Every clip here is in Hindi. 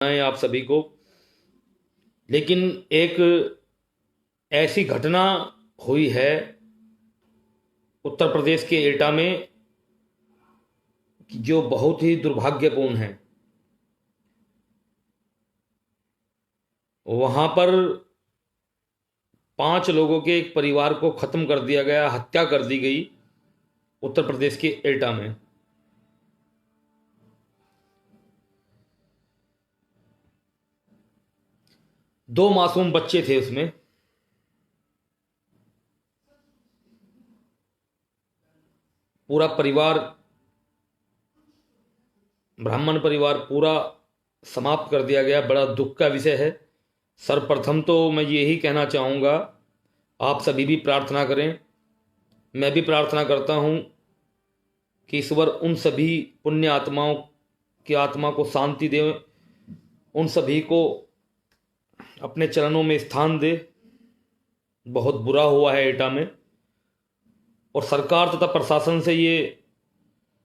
है आप सभी को। लेकिन एक ऐसी घटना हुई है उत्तर प्रदेश के एटा में कि जो बहुत ही दुर्भाग्यपूर्ण है। वहां पर 5 लोगों के एक परिवार को खत्म कर दिया गया, हत्या कर दी गई उत्तर प्रदेश के एटा में। दो मासूम बच्चे थे उसमें। पूरा परिवार, ब्राह्मण परिवार पूरा समाप्त कर दिया गया। बड़ा दुख का विषय है। सर्वप्रथम तो मैं यही कहना चाहूँगा, आप सभी भी प्रार्थना करें, मैं भी प्रार्थना करता हूँ कि ईश्वर उन सभी पुण्य आत्माओं की आत्मा को शांति दे, उन सभी को अपने चरणों में स्थान दे। बहुत बुरा हुआ है एटा में, और सरकार तथा प्रशासन से ये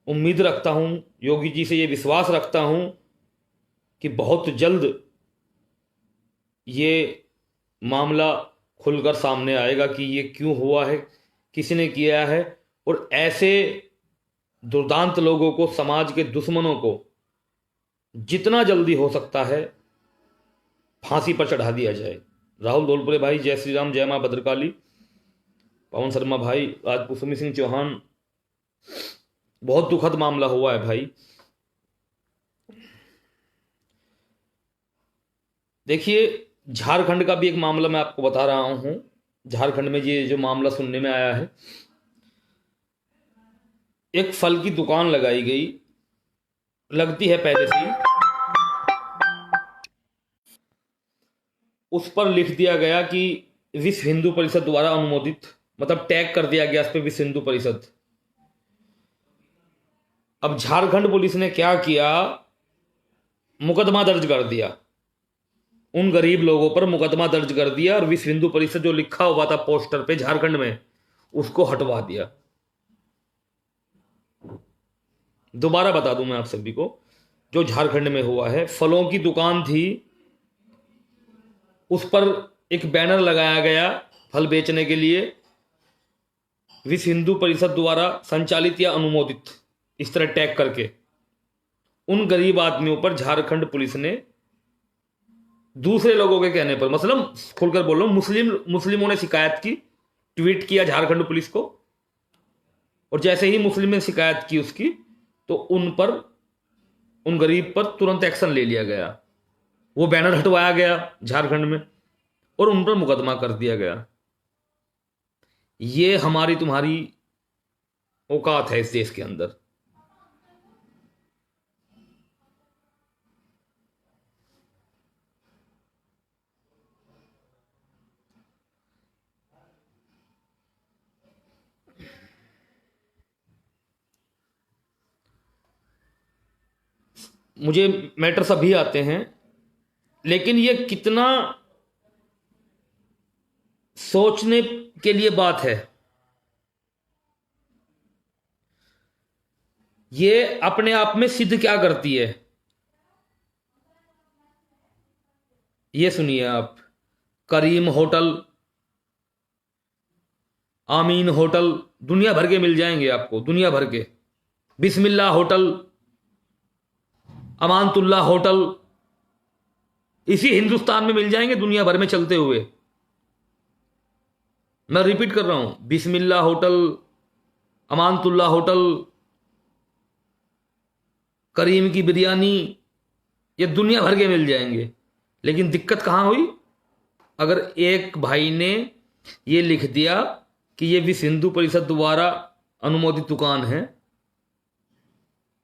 उम्मीद रखता हूँ, योगी जी से ये विश्वास रखता हूँ कि बहुत जल्द ये मामला खुलकर सामने आएगा कि ये क्यों हुआ है, किसने किया है, और ऐसे दुर्दांत लोगों को, समाज के दुश्मनों को जितना जल्दी हो सकता है फांसी पर चढ़ा दिया जाए। राहुल धोलपुरे भाई, जय श्री राम, जय मां भद्रकाली। पवन शर्मा भाई, राजपूत सुमी सिंह चौहान, बहुत दुखद मामला हुआ है भाई। देखिए, झारखंड का भी एक मामला मैं आपको बता रहा हूं। झारखंड में ये जो मामला सुनने में आया है, एक फल की दुकान लगाई गई, लगती है पहले से ही, उस पर लिख दिया गया कि विश्व हिंदू परिषद द्वारा अनुमोदित, मतलब टैग कर दिया गया उस पर विश्व हिंदू परिषद। अब झारखंड पुलिस ने क्या किया, मुकदमा दर्ज कर दिया, उन गरीब लोगों पर मुकदमा दर्ज कर दिया, और विश्व हिंदू परिषद जो लिखा हुआ था पोस्टर पे झारखंड में, उसको हटवा दिया। दोबारा बता दूं मैं आप सभी को, जो झारखंड में हुआ है, फलों की दुकान थी, उस पर एक बैनर लगाया गया फल बेचने के लिए, विश्व हिंदू परिषद द्वारा संचालित या अनुमोदित, इस तरह टैग करके। उन गरीब आदमियों पर झारखंड पुलिस ने दूसरे लोगों के कहने पर, मतलब खुलकर बोल रहा हूं, मुस्लिमों ने शिकायत की, ट्वीट किया झारखंड पुलिस को, और जैसे ही मुस्लिम ने शिकायत की उसकी, तो उन पर, उन गरीब पर तुरंत एक्शन ले लिया गया। वो बैनर हटवाया गया झारखंड में, और उन पर मुकदमा कर दिया गया। ये हमारी तुम्हारी औकात है इस देश के अंदर। मुझे मैटर सभी आते हैं, लेकिन ये कितना सोचने के लिए बात है। ये अपने आप में सिद्ध क्या करती है, ये सुनिए आप। करीम होटल, आमीन होटल, दुनिया भर के मिल जाएंगे आपको, दुनिया भर के। बिस्मिल्लाह होटल, अमानतुल्लाह होटल, इसी हिंदुस्तान में मिल जाएंगे, दुनिया भर में चलते हुए। मैं रिपीट कर रहा हूं, बिस्मिल्लाह होटल, अमानतुल्लाह होटल, करीम की बिरयानी, ये दुनिया भर के मिल जाएंगे। लेकिन दिक्कत कहां हुई, अगर एक भाई ने ये लिख दिया कि ये विश्व हिंदू परिषद द्वारा अनुमोदित दुकान है,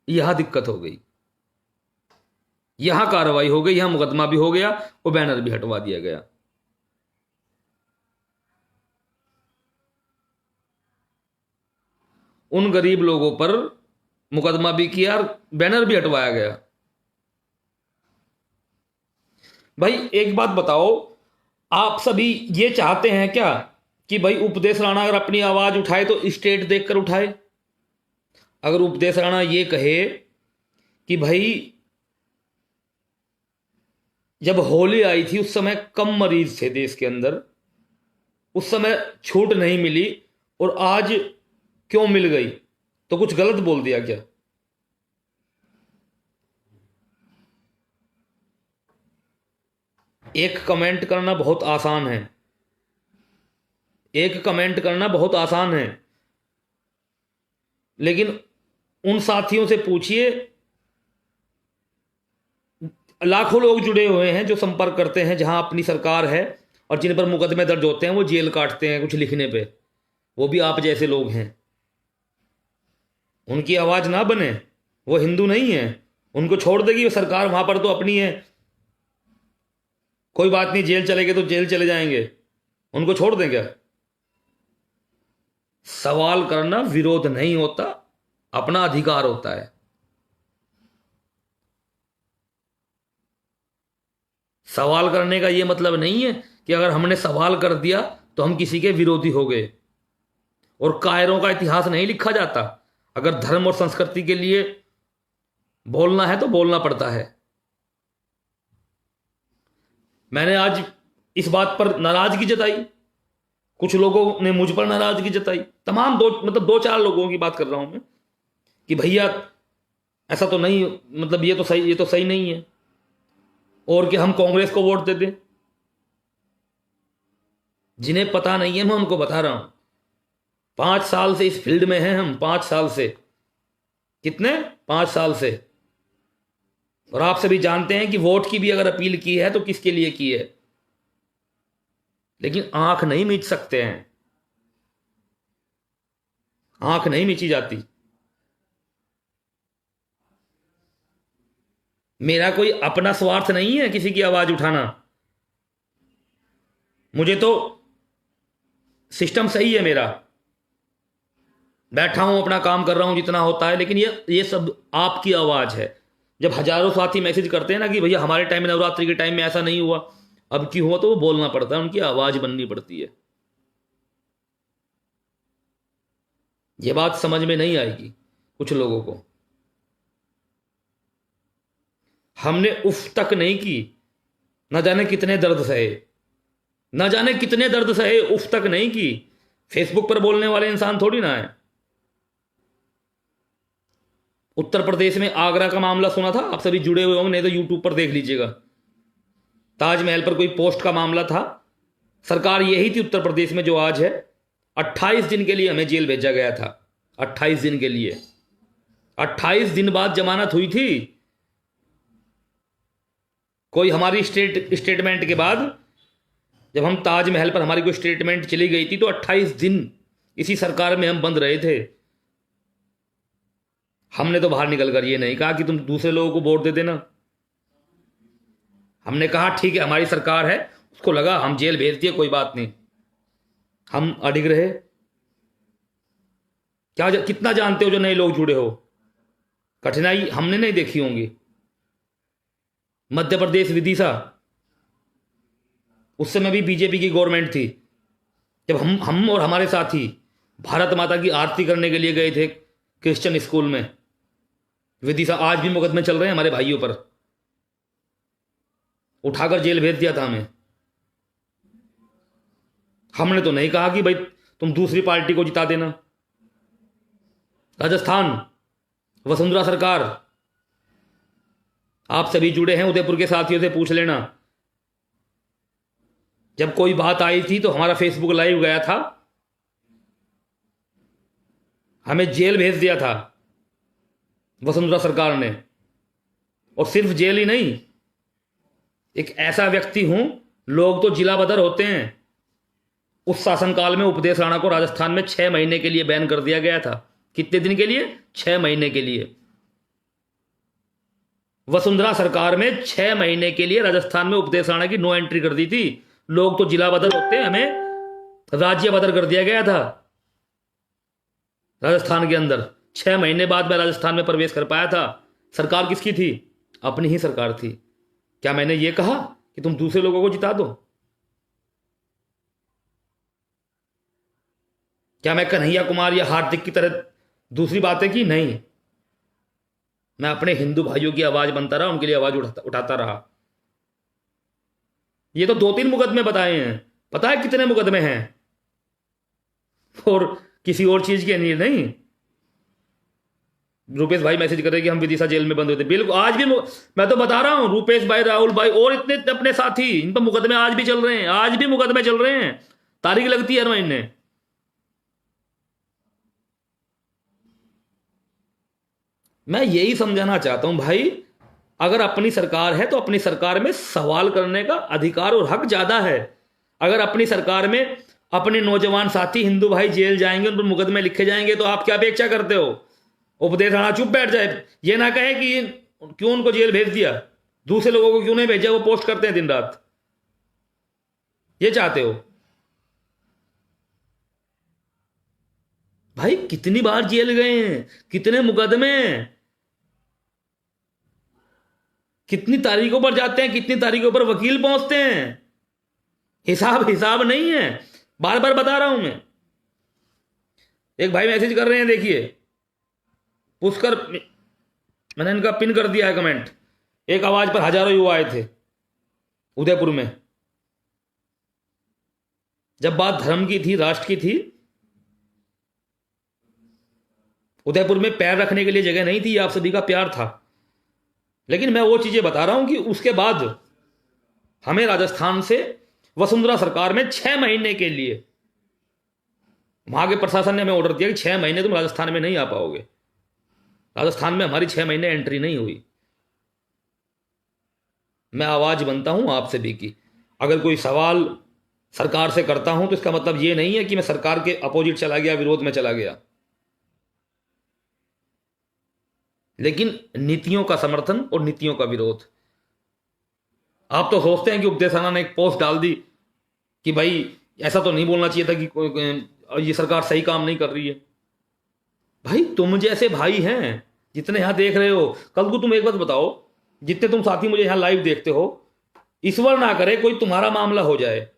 यहां दिक्कत हो गई, यहां कार्रवाई हो गई, यहां मुकदमा भी हो गया, वो बैनर भी हटवा दिया गया। उन गरीब लोगों पर मुकदमा भी किया और बैनर भी हटवाया गया। भाई एक बात बताओ, आप सभी ये चाहते हैं क्या कि भाई उपदेश राणा अगर अपनी आवाज उठाए तो स्टेट देखकर उठाए? अगर उपदेश राणा ये कहे कि भाई जब होली आई थी उस समय कम मरीज थे देश के अंदर, उस समय छूट नहीं मिली, और आज क्यों मिल गई? तो कुछ गलत बोल दिया क्या? एक कमेंट करना बहुत आसान है, एक कमेंट करना बहुत आसान है, लेकिन उन साथियों से पूछिए, लाखों लोग जुड़े हुए हैं जो संपर्क करते हैं जहां अपनी सरकार है, और जिन पर मुकदमे दर्ज होते हैं वो जेल काटते हैं कुछ लिखने पे, वो भी आप जैसे लोग हैं। उनकी आवाज ना बने, वो हिंदू नहीं है, उनको छोड़ देगी वो सरकार, वहां पर तो अपनी है, कोई बात नहीं, जेल चले गए तो जेल चले जाएंगे, उनको छोड़ दें क्या? सवाल करना विरोध नहीं होता, अपना अधिकार होता है। सवाल करने का यह मतलब नहीं है कि अगर हमने सवाल कर दिया तो हम किसी के विरोधी हो गए। और कायरों का इतिहास नहीं लिखा जाता, अगर धर्म और संस्कृति के लिए बोलना है तो बोलना पड़ता है। मैंने आज इस बात पर नाराजगी जताई, कुछ लोगों ने मुझ पर नाराजगी जताई, तमाम दो चार लोगों की बात कर रहा हूं मैं, कि भैया ऐसा तो नहीं, मतलब ये तो सही नहीं है, और कि हम कांग्रेस को वोट दे दें। जिन्हें पता नहीं है मैं उनको बता रहा हूं, 5 साल से इस फील्ड में हैं हम, 5 साल से, कितने, 5 साल से, और आप सभी जानते हैं कि वोट की भी अगर अपील की है तो किसके लिए की है, लेकिन आंख नहीं मीच सकते हैं, आंख नहीं मीची जाती। मेरा कोई अपना स्वार्थ नहीं है किसी की आवाज उठाना, मुझे तो सिस्टम सही है मेरा, बैठा हूं अपना काम कर रहा हूं जितना होता है, लेकिन ये सब आपकी आवाज है। जब हजारों साथी मैसेज करते हैं ना कि भैया हमारे टाइम में, नवरात्रि के टाइम में ऐसा नहीं हुआ, अब क्यों हुआ, तो वो बोलना पड़ता है, उनकी आवाज बननी पड़ती है। ये बात समझ में नहीं आएगी कुछ लोगों को। हमने उफ तक नहीं की, न जाने कितने दर्द सहे, न जाने कितने दर्द सहे, उफ तक नहीं की। फेसबुक पर बोलने वाले इंसान थोड़ी ना है। उत्तर प्रदेश में आगरा का मामला सुना था, आप सभी जुड़े हुए होंगे, नहीं तो यूट्यूब पर देख लीजिएगा। ताजमहल पर कोई पोस्ट का मामला था, सरकार यही थी उत्तर प्रदेश में जो आज है। 28 दिन के लिए हमें जेल भेजा गया था, 28 दिन के लिए, 28 दिन बाद जमानत हुई थी। कोई हमारी स्टेटमेंट के बाद, जब हम ताजमहल पर हमारी कोई स्टेटमेंट चली गई थी, तो 28 दिन इसी सरकार में हम बंद रहे थे। हमने तो बाहर निकलकर ये नहीं कहा कि तुम दूसरे लोगों को वोट दे देना, हमने कहा ठीक है हमारी सरकार है, उसको लगा हम जेल भेज दिए, कोई बात नहीं, हम अडिग रहे। कितना जानते हो जो नए लोग जुड़े हो, कठिनाई हमने नहीं देखी होंगी। मध्य प्रदेश विदिशा, उस समय भी बीजेपी की गवर्नमेंट थी, जब हम और हमारे साथी भारत माता की आरती करने के लिए गए थे क्रिश्चियन स्कूल में, विदिशा, आज भी मुकदमे चल रहे हैं हमारे भाइयों पर, उठाकर जेल भेज दिया था हमें। हमने तो नहीं कहा कि भाई तुम दूसरी पार्टी को जिता देना। राजस्थान, वसुंधरा सरकार, आप सभी जुड़े हैं, उदयपुर के साथियों से पूछ लेना, जब कोई बात आई थी तो हमारा फेसबुक लाइव गया था, हमें जेल भेज दिया था वसुंधरा सरकार ने। और सिर्फ जेल ही नहीं, एक ऐसा व्यक्ति हूं, लोग तो जिला बदर होते हैं, उस शासनकाल में उपदेश राणा को राजस्थान में 6 महीने के लिए बैन कर दिया गया था। कितने दिन के लिए? 6 महीने के लिए। वसुंधरा सरकार में 6 महीने के लिए राजस्थान में उपदेश राणा की नो एंट्री कर दी थी। लोग तो जिला बदर होते हैं, हमें राज्य बदर कर दिया गया था राजस्थान के अंदर। 6 महीने बाद मैं राजस्थान में प्रवेश कर पाया था। सरकार किसकी थी? अपनी ही सरकार थी। क्या मैंने ये कहा कि तुम दूसरे लोगों को जिता दो? क्या मैं कन्हैया कुमार या हार्दिक की तरह दूसरी बातें की? नहीं, मैं अपने हिंदू भाइयों की आवाज बनता रहा, उनके लिए आवाज उठाता रहा। ये तो 2-3 मुकदमे बताए हैं, पता है कितने मुकदमे हैं? और किसी और चीज के नहीं। रूपेश भाई मैसेज कर रहे हैं कि हम विदिशा जेल में बंद हुए थे। बिल्कुल, आज भी मैं तो बता रहा हूं, रूपेश भाई, राहुल भाई और इतने अपने साथी, इन पर मुकदमे आज भी चल रहे हैं, आज भी मुकदमे चल रहे हैं, तारीख लगती है हर महीने। मैं यही समझाना चाहता हूं भाई, अगर अपनी सरकार है तो अपनी सरकार में सवाल करने का अधिकार और हक ज्यादा है। अगर अपनी सरकार में अपने नौजवान साथी हिंदू भाई जेल जाएंगे, उन पर मुकदमे लिखे जाएंगे, तो आप क्या अपेक्षा करते हो? उपदेश राणा चुप बैठ जाए, ये ना कहे कि क्यों उनको जेल भेज दिया, दूसरे लोगों को क्यों नहीं भेजा, वो पोस्ट करते हैं दिन रात, ये चाहते हो? भाई कितनी बार जेल गए हैं, कितने मुकदमे, कितनी तारीखों पर जाते हैं, कितनी तारीखों पर वकील पहुंचते हैं, हिसाब हिसाब नहीं है। बार बार बता रहा हूं मैं। एक भाई मैसेज कर रहे हैं, देखिए, पुष्कर, मैंने इनका पिन कर दिया है कमेंट। एक आवाज पर हजारों युवा आए थे उदयपुर में, जब बात धर्म की थी, राष्ट्र की थी। उदयपुर में पैर रखने के लिए जगह नहीं थी, आप सभी का प्यार था। लेकिन मैं वो चीजें बता रहा हूं कि उसके बाद हमें राजस्थान से वसुंधरा सरकार में 6 महीने के लिए, वहां के प्रशासन ने हमें ऑर्डर दिया कि 6 महीने तुम राजस्थान में नहीं आ पाओगे। राजस्थान में हमारी 6 महीने एंट्री नहीं हुई। मैं आवाज बनता हूं आप सभी की। अगर कोई सवाल सरकार से करता हूं तो इसका मतलब ये नहीं है कि मैं सरकार के अपोजिट चला गया, विरोध में चला गया, लेकिन नीतियों का समर्थन और नीतियों का विरोध। आप तो सोचते हैं कि उपदेश राणा ने एक पोस्ट डाल दी कि भाई ऐसा तो नहीं बोलना चाहिए था कि ये सरकार सही काम नहीं कर रही है। भाई तुम जैसे भाई हैं जितने यहां देख रहे हो, कल को तुम एक बात बताओ, जितने तुम साथी मुझे यहां लाइव देखते हो, ईश्वर ना करे कोई तुम्हारा मामला हो जाए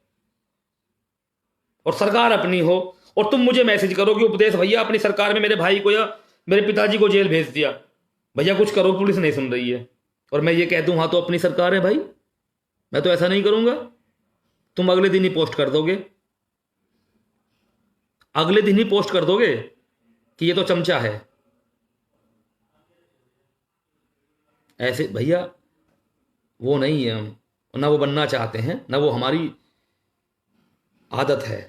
और सरकार अपनी हो, और तुम मुझे मैसेज करो कि उपदेश भैया अपनी सरकार में मेरे भाई को या मेरे पिताजी को जेल भेज दिया, भैया कुछ करो, पुलिस नहीं सुन रही है, और मैं ये कह दूं हाँ तो अपनी सरकार है भाई, मैं तो ऐसा नहीं करूंगा। तुम अगले दिन ही पोस्ट कर दोगे, अगले दिन ही पोस्ट कर दोगे कि ये तो चमचा है। ऐसे भैया वो नहीं है हम, ना वो बनना चाहते हैं, ना वो हमारी आदत है।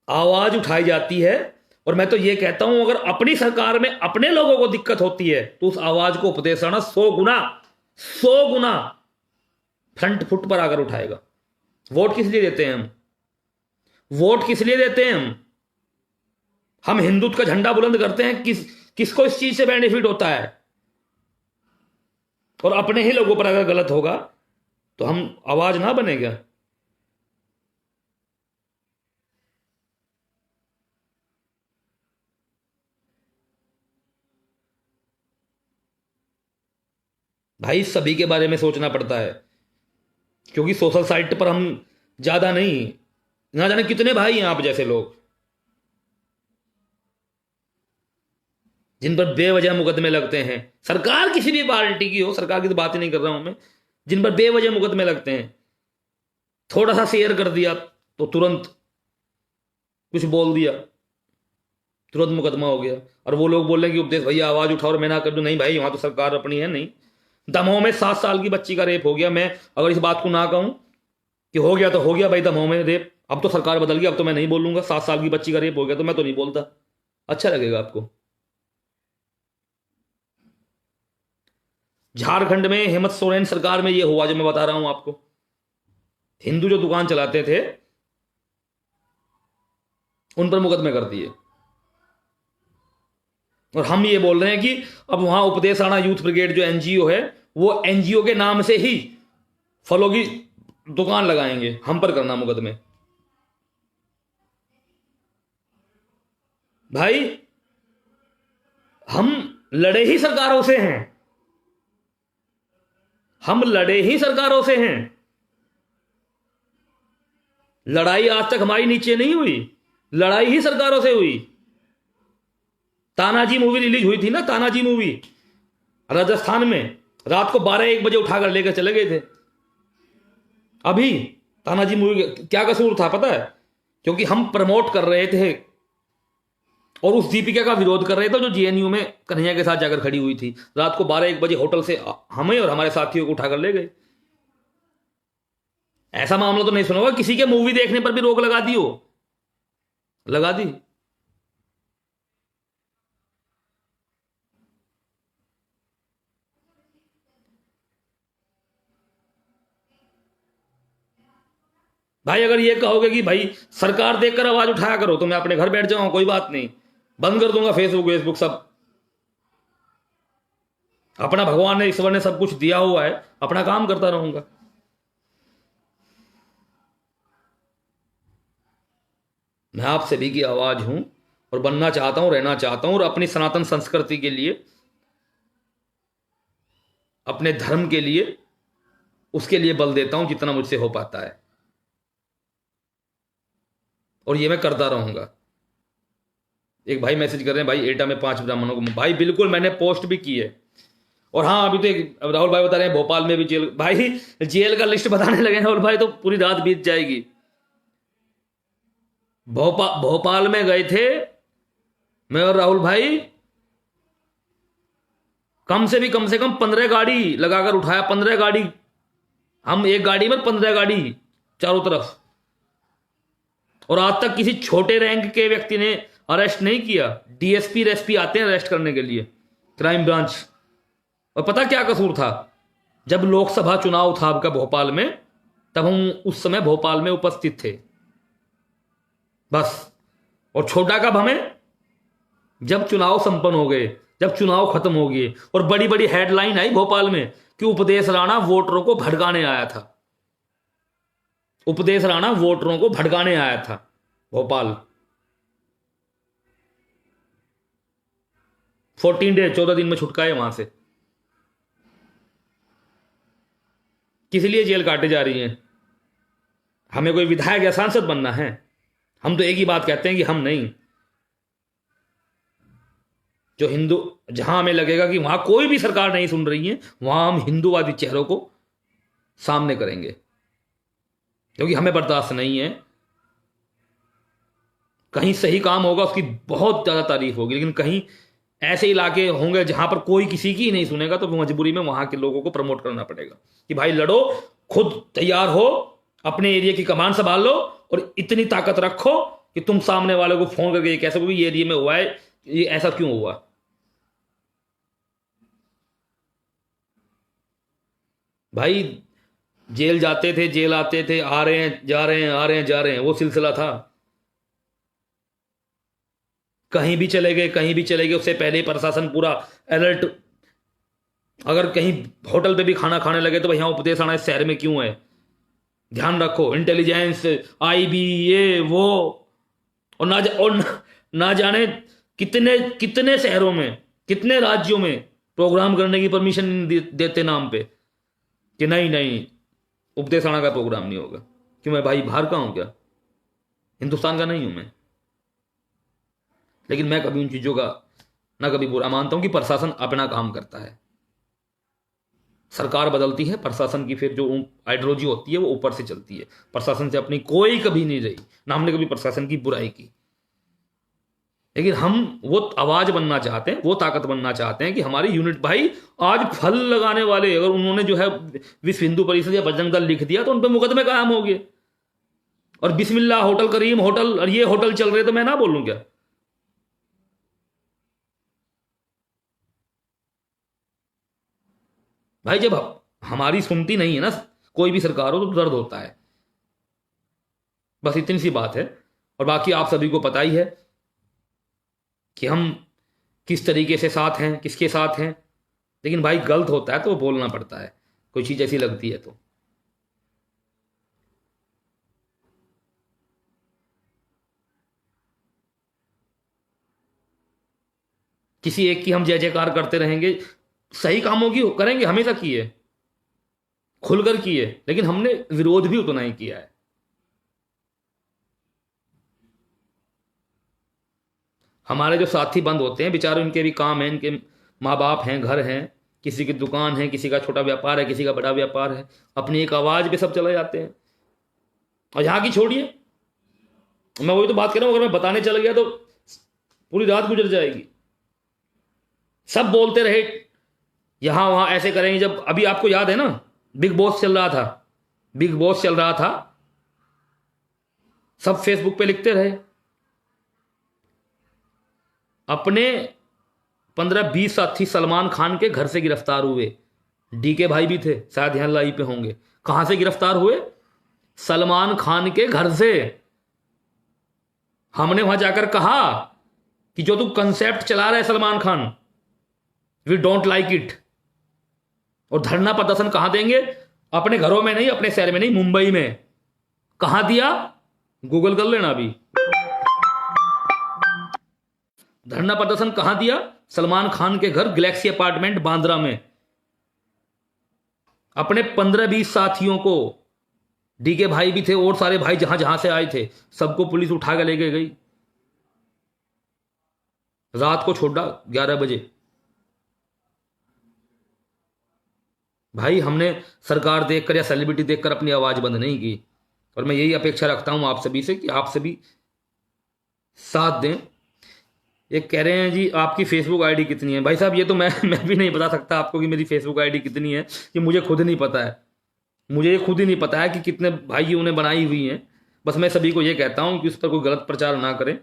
आवाज उठाई जाती है, और मैं तो ये कहता हूं अगर अपनी सरकार में अपने लोगों को दिक्कत होती है तो उस आवाज को उपदेश राणा 100 गुना फ्रंट फुट पर आकर उठाएगा। वोट किस लिए देते हैं हम? वोट किस लिए देते हैं हम हिंदुत्व का झंडा बुलंद करते हैं, किसको इस चीज से बेनिफिट होता है? और अपने ही लोगों पर अगर गलत होगा तो हम आवाज ना बनेगा? भाई सभी के बारे में सोचना पड़ता है, क्योंकि सोशल साइट पर हम ज्यादा नहीं, ना जाने कितने भाई हैं आप जैसे लोग जिन पर बेवजह मुकदमे लगते हैं। सरकार किसी भी पार्टी की हो, सरकार की तो बात ही नहीं कर रहा हूं मैं, जिन पर बेवजह मुकदमे लगते हैं। थोड़ा सा शेयर कर दिया तो तुरंत कुछ बोल दिया, तुरंत मुकदमा हो गया। और वो लोग बोल रहे हैं कि उपदेश भैया आवाज उठाओ और मैं ना कर दूं। नहीं भाई, वहां तो सरकार अपनी है। नहीं, दमोह में 7 साल की बच्ची का रेप हो गया। मैं अगर इस बात को ना कहूं कि हो गया तो हो गया भाई, दमोह में रेप, अब तो सरकार बदल गई, अब तो मैं नहीं बोलूंगा। 7 साल की बच्ची का रेप हो गया तो मैं तो नहीं बोलता, अच्छा लगेगा आपको? झारखंड में हेमंत सोरेन सरकार में ये हुआ जो मैं बता रहा हूं आपको। हिंदू जो दुकान चलाते थे उन पर मुकदमे कर दिए, और हम ये बोल रहे हैं कि अब वहां उपदेश राणा यूथ ब्रिगेड जो एनजीओ है, वो एनजीओ के नाम से ही फलों की दुकान लगाएंगे, हम पर करना मुकदमे। भाई हम लड़े ही सरकारों से हैं, हम लड़े ही सरकारों से हैं। लड़ाई आज तक हमारी नीचे नहीं हुई, लड़ाई ही सरकारों से हुई। तानाजी मूवी रिलीज हुई थी ना, तानाजी मूवी राजस्थान में, रात को 12-1 बजे उठाकर लेकर चले गए थे। अभी तानाजी मूवी क्या कसूर था पता है? क्योंकि हम प्रमोट कर रहे थे और उस दीपिका का विरोध कर रहे थे जो जेएनयू में कन्हैया के साथ जाकर खड़ी हुई थी। रात को 12-1 बजे होटल से हमें और हमारे साथियों को उठाकर ले गए। ऐसा मामला तो नहीं सुना होगा किसी के मूवी देखने पर भी रोक लगा दी हो, लगा दी। भाई अगर ये कहोगे कि भाई सरकार देखकर आवाज उठाया करो तो मैं अपने घर बैठ जाऊंगा, कोई बात नहीं, बंद कर दूंगा फेसबुक सब। अपना भगवान ने ईश्वर ने सब कुछ दिया हुआ है, अपना काम करता रहूंगा। मैं आप सभी की आवाज हूं और बनना चाहता हूं, रहना चाहता हूं और अपनी सनातन संस्कृति के लिए, अपने धर्म के लिए, उसके लिए बल देता हूं जितना मुझसे हो पाता है और ये मैं करता रहूंगा। एक भाई मैसेज कर रहे हैं भाई एटा में 5 ब्राह्मणों को, भाई बिल्कुल मैंने पोस्ट भी की है। और हाँ अभी तो एक राहुल भाई बता रहे हैं भोपाल में भी जेल, भाई जेल का लिस्ट बताने लगे राहुल भाई तो पूरी रात बीत जाएगी। भोपाल में गए थे मैं और राहुल भाई, कम से कम 15 गाड़ी लगाकर उठाया, 15 गाड़ी, हम एक गाड़ी में 15 गाड़ी चारों तरफ। और आज तक किसी छोटे रैंक के व्यक्ति ने अरेस्ट नहीं किया। डीएसपी रेसपी आते हैं अरेस्ट करने के लिए, क्राइम ब्रांच। और पता क्या कसूर था? जब लोकसभा चुनाव था आपका भोपाल में, तब हम उस समय भोपाल में उपस्थित थे बस। और छोटा कब हमें? जब चुनाव संपन्न हो गए, जब चुनाव खत्म हो गए और बड़ी बड़ी हेडलाइन आई भोपाल में कि उपदेश राणा वोटरों को भड़काने आया था। उपदेश राणा वोटरों को भड़काने आया था भोपाल। 14 डे 14 दिन में छुटकाए वहां से। किस लिए जेल काटे जा रही हैं? हमें कोई विधायक या सांसद बनना है? हम तो एक ही बात कहते हैं कि हम नहीं, जो हिंदू, जहां हमें लगेगा कि वहां कोई भी सरकार नहीं सुन रही है, वहां हम हिंदूवादी चेहरों को सामने करेंगे, क्योंकि हमें बर्दाश्त नहीं है। कहीं सही काम होगा उसकी बहुत ज्यादा तारीफ होगी, लेकिन कहीं ऐसे इलाके होंगे जहां पर कोई किसी की नहीं सुनेगा, तो मजबूरी में वहां के लोगों को प्रमोट करना पड़ेगा कि भाई लड़ो, खुद तैयार हो, अपने एरिया की कमान संभाल लो और इतनी ताकत रखो कि तुम सामने वाले को फोन करके ये कह सको ये एरिया में हुआ है, ये ऐसा क्यों हुआ। भाई जेल जाते थे, जेल आते थे, आ रहे हैं जा रहे हैं, आ रहे हैं जा रहे हैं, वो सिलसिला था। कहीं भी चले गए, कहीं भी चले गए, उससे पहले ही प्रशासन पूरा अलर्ट। अगर कहीं होटल पे भी खाना खाने लगे तो भाई यहाँ उपदेश आना इस शहर में क्यों है, ध्यान रखो, इंटेलिजेंस, आईबी, ये वो। और ना जाने कितने कितने शहरों में, कितने राज्यों में प्रोग्राम करने की परमिशन देते नाम पे कि नहीं नहीं उपदेश राणा का प्रोग्राम नहीं होगा। क्यों, मैं भाई बाहर का हूं क्या? हिंदुस्तान का नहीं हूं मैं। लेकिन मैं कभी उन चीजों का ना कभी बुरा मानता हूं कि प्रशासन अपना काम करता है। सरकार बदलती है, प्रशासन की फिर जो आइडियोलॉजी होती है वो ऊपर से चलती है। प्रशासन से अपनी कोई कभी नहीं रही, ना हमने कभी प्रशासन की बुराई की। लेकिन हम वो आवाज बनना चाहते हैं, वो ताकत बनना चाहते हैं कि हमारी यूनिट, भाई आज फल लगाने वाले अगर उन्होंने जो है विश्व हिंदू परिषद या बजरंग दल लिख दिया तो उन पर मुकदमे कायम हो गए। और बिस्मिल्लाह होटल, करीम होटल और ये होटल चल रहे तो मैं ना बोलूं क्या? भाई जब हमारी सुनती नहीं है ना कोई भी सरकार हो तो दर्द होता है। बस इतनी सी बात है। और बाकी आप सभी को पता ही है कि हम किस तरीके से साथ हैं, किसके साथ हैं। लेकिन भाई गलत होता है तो बोलना पड़ता है, कोई चीज ऐसी लगती है तो। किसी एक की हम जय जयकार करते रहेंगे, सही कामों की करेंगे, हमेशा किए, खुलकर किए, लेकिन हमने विरोध भी उतना ही किया है। हमारे जो साथी बंद होते हैं बेचारे, इनके भी काम है, इनके माँ बाप हैं, घर हैं, किसी की दुकान है, किसी का छोटा व्यापार है, किसी का बड़ा व्यापार है, अपनी एक आवाज़ पे सब चले जाते हैं। और यहाँ की छोड़िए, मैं वही तो बात कर रहा हूँ, अगर मैं बताने चल गया तो पूरी रात गुजर जाएगी। सब बोलते रहे यहां वहां ऐसे करेंगे। जब अभी आपको याद है ना, बिग बॉस चल रहा था, बिग बॉस चल रहा था, सब फेसबुक पे लिखते रहे। अपने 15-20 साथी सलमान खान के घर से गिरफ्तार हुए। डीके भाई भी थे, शायद यहां लाइव पे होंगे। कहां से गिरफ्तार हुए? सलमान खान के घर से। हमने वहां जाकर कहा कि जो तू कंसेप्ट चला रहा है Salman Khan, we don't like it. और धरना प्रदर्शन कहां देंगे? अपने घरों में नहीं, अपने शहर में नहीं, मुंबई में। कहां दिया? गूगल कर लेना अभी। धरना प्रदर्शन कहां दिया? सलमान खान के घर, गैलेक्सी अपार्टमेंट बांद्रा में। अपने 15-20 साथियों को, डीके भाई भी थे और सारे भाई जहां जहां से आए थे, सबको पुलिस उठा के लेके गई। रात को छोड़ा 11 बजे। भाई हमने सरकार देखकर या सेलिब्रिटी देखकर अपनी आवाज बंद नहीं की। और मैं यही अपेक्षा रखता हूं आप सभी से कि आप सभी साथ दें। एक कह रहे हैं जी आपकी फेसबुक आईडी कितनी है? भाई साहब ये तो मैं भी नहीं बता सकता आपको कि मेरी फेसबुक आईडी कितनी है, कि मुझे खुद नहीं पता है। मुझे ये खुद ही नहीं पता है कि कितने भाइयों ने बनाई हुई हैं। बस मैं सभी को ये कहता हूं कि उस पर कोई गलत प्रचार ना करें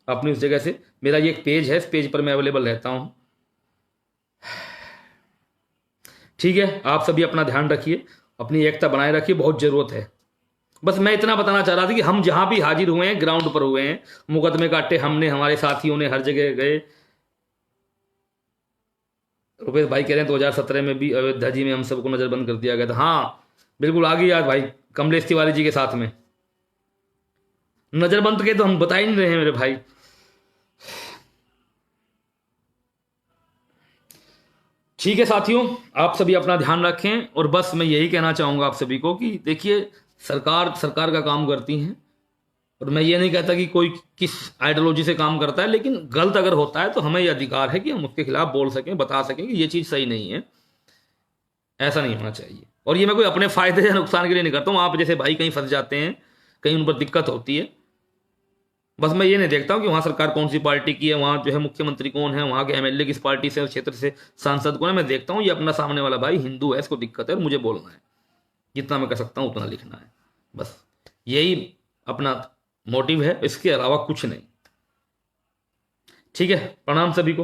अपनी उस जगह से। मेरा ये एक पेज है, इस पेज पर मैं अवेलेबल रहता हूं। ठीक है, आप सभी अपना ध्यान रखिए, अपनी एकता बनाए रखिए, बहुत जरूरत है। बस मैं इतना बताना चाह रहा था कि हम जहां भी हाजिर हुए हैं, ग्राउंड पर हुए हैं, मुकदमे काटे हमने, हमारे साथियों ने हर जगह गए। रुपेश भाई कह रहे हैं 2017 में भी अयोध्या जी में हम सबको नजरबंद कर दिया गया था। हाँ बिल्कुल, आ गई याद भाई, कमलेश तिवारी जी के साथ में नजरबंद के तो हम बता ही नहीं रहे हैं मेरे भाई। ठीक है साथियों, आप सभी अपना ध्यान रखें। और बस मैं यही कहना चाहूंगा आप सभी को कि देखिए, सरकार का काम करती है। और मैं ये नहीं कहता कि कोई किस आइडियोलॉजी से काम करता है, लेकिन गलत अगर होता है तो हमें यह अधिकार है कि हम उसके खिलाफ बोल सकें, बता सकें कि ये चीज़ सही नहीं है, ऐसा नहीं होना चाहिए। और ये मैं कोई अपने फायदे या नुकसान के लिए नहीं करता हूँ। आप जैसे भाई कहीं फंस जाते हैं, कहीं उन पर दिक्कत होती है, बस मैं ये नहीं देखता हूँ कि वहाँ सरकार कौन सी पार्टी की है, वहाँ जो है मुख्यमंत्री कौन है, वहाँ के एमएलए किस पार्टी से, क्षेत्र से सांसद कौन है। मैं देखता हूँ ये अपना सामने वाला भाई हिंदू है, इसको दिक्कत है और मुझे बोलना है। जितना मैं कर सकता हूँ उतना लिखना है, बस यही अपना मोटिव है, इसके अलावा कुछ नहीं। ठीक है, प्रणाम सभी को।